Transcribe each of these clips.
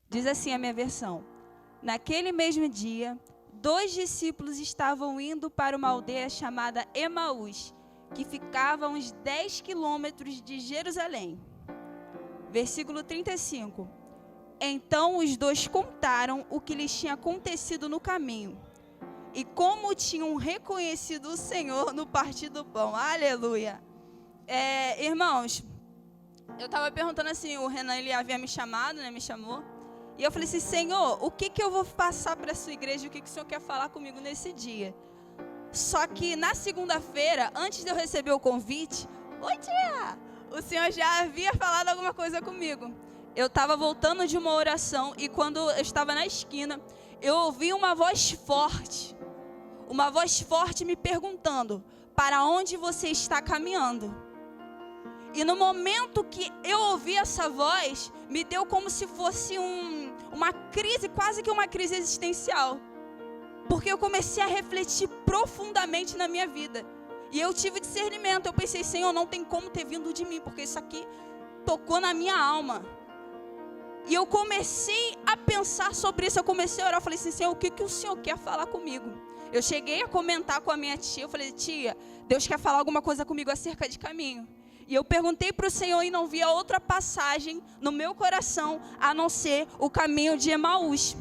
Diz assim a minha versão: naquele mesmo dia, 2 discípulos estavam indo para uma aldeia chamada Emaús, que ficava a uns 10 quilômetros de Jerusalém. Versículo 35. Então os 2 contaram o que lhes tinha acontecido no caminho e como tinham reconhecido o Senhor no partir do pão. Aleluia! Irmãos, eu estava perguntando assim, o Renan ele havia me chamado, me chamou. E eu falei assim: Senhor, o que eu vou passar para a sua igreja? O que o Senhor quer falar comigo nesse dia? Só que na segunda-feira, antes de eu receber o convite, oi tia, o Senhor já havia falado alguma coisa comigo. Eu estava voltando de uma oração e quando eu estava na esquina, eu ouvi uma voz forte me perguntando: para onde você está caminhando? E no momento que eu ouvi essa voz, me deu como se fosse uma crise, quase que uma crise existencial. Porque eu comecei a refletir profundamente na minha vida. E eu tive discernimento. Eu pensei: Senhor, não tem como ter vindo de mim, porque isso aqui tocou na minha alma. E eu comecei a pensar sobre isso. Eu comecei a orar. Eu falei assim: Senhor, o que o Senhor quer falar comigo? Eu cheguei a comentar com a minha tia. Eu falei: tia, Deus quer falar alguma coisa comigo acerca de caminho. E eu perguntei para o Senhor e não via outra passagem no meu coração a não ser o caminho de Emaús.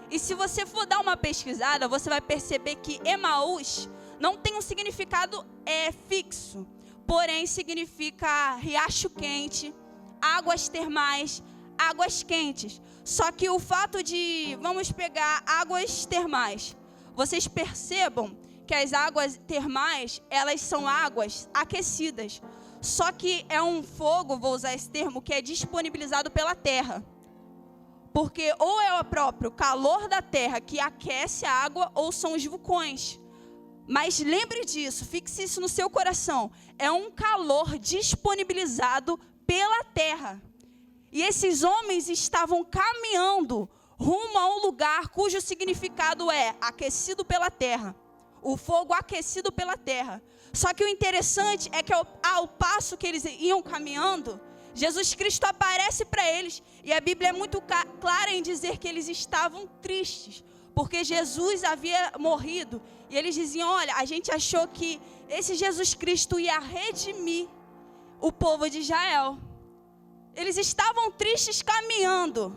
E se você for dar uma pesquisada, você vai perceber que Emaús não tem um significado fixo. Porém, significa riacho quente, águas termais, águas quentes. Só que o fato de, vamos pegar águas termais. Vocês percebam que as águas termais, elas são águas aquecidas. Só que é um fogo, vou usar esse termo, que é disponibilizado pela terra. Porque ou é o próprio calor da terra que aquece a água, ou são os vulcões. Mas lembre disso, fixe isso no seu coração. É um calor disponibilizado pela terra. E esses homens estavam caminhando rumo a um lugar cujo significado é aquecido pela terra. O fogo aquecido pela terra. Só que o interessante é que ao passo que eles iam caminhando, Jesus Cristo aparece para eles. E a Bíblia é muito clara em dizer que eles estavam tristes. Porque Jesus havia morrido. E eles diziam: olha, a gente achou que esse Jesus Cristo ia redimir o povo de Israel. Eles estavam tristes caminhando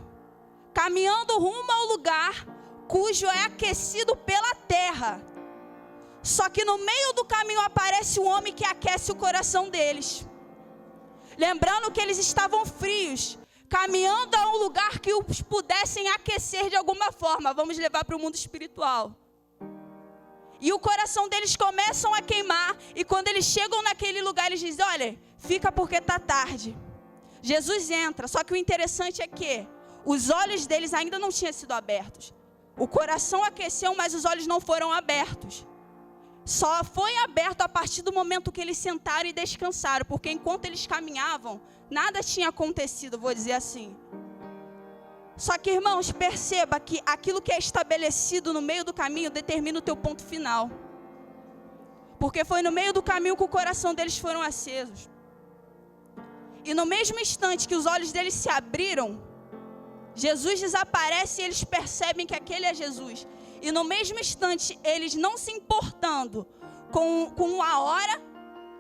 rumo ao lugar cujo é aquecido pela terra. Só que no meio do caminho aparece um homem que aquece o coração deles. Lembrando que eles estavam frios, caminhando a um lugar que os pudessem aquecer de alguma forma. Vamos levar para o mundo espiritual. E o coração deles começam a queimar. E quando eles chegam naquele lugar, eles dizem: olha, fica porque está tarde. Jesus entra, só que o interessante é que os olhos deles ainda não tinham sido abertos. O coração aqueceu, mas os olhos não foram abertos. Só foi aberto a partir do momento que eles sentaram e descansaram, porque enquanto eles caminhavam, nada tinha acontecido, vou dizer assim. Só que, irmãos, perceba que aquilo que é estabelecido no meio do caminho determina o teu ponto final. Porque foi no meio do caminho que o coração deles foram acesos. E no mesmo instante que os olhos deles se abriram, Jesus desaparece e eles percebem que aquele é Jesus. E no mesmo instante, eles não se importando com a hora,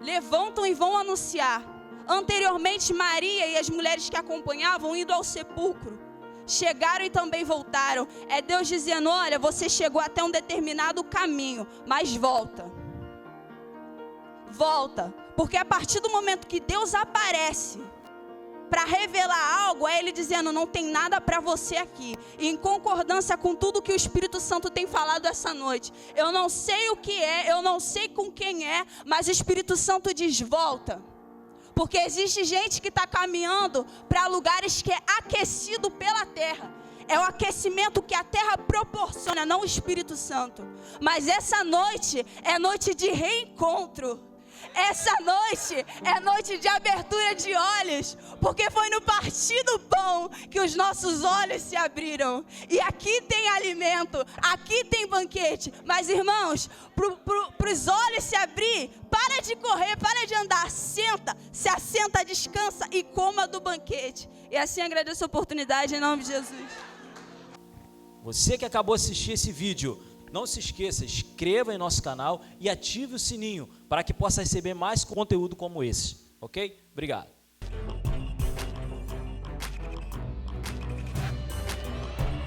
levantam e vão anunciar. Anteriormente, Maria e as mulheres que acompanhavam indo ao sepulcro, chegaram e também voltaram. É Deus dizendo: olha, você chegou até um determinado caminho, mas volta. Volta, porque a partir do momento que Deus aparece para revelar algo, é Ele dizendo: não tem nada para você aqui. E em concordância com tudo que o Espírito Santo tem falado essa noite, eu não sei o que é, eu não sei com quem é, mas o Espírito Santo diz: volta. Porque existe gente que está caminhando para lugares que é aquecido pela terra. É o aquecimento que a terra proporciona, não o Espírito Santo. Mas essa noite é noite de reencontro. Essa noite é noite de abertura de olhos, porque foi no partir do pão que os nossos olhos se abriram. E aqui tem alimento, aqui tem banquete. Mas, irmãos, para os olhos se abrir, para de correr, para de andar, senta, se assenta, descansa e coma do banquete. E assim agradeço a oportunidade em nome de Jesus. Você que acabou de assistir esse vídeo, não se esqueça, inscreva em nosso canal e ative o sininho para que possa receber mais conteúdo como esse, ok? Obrigado.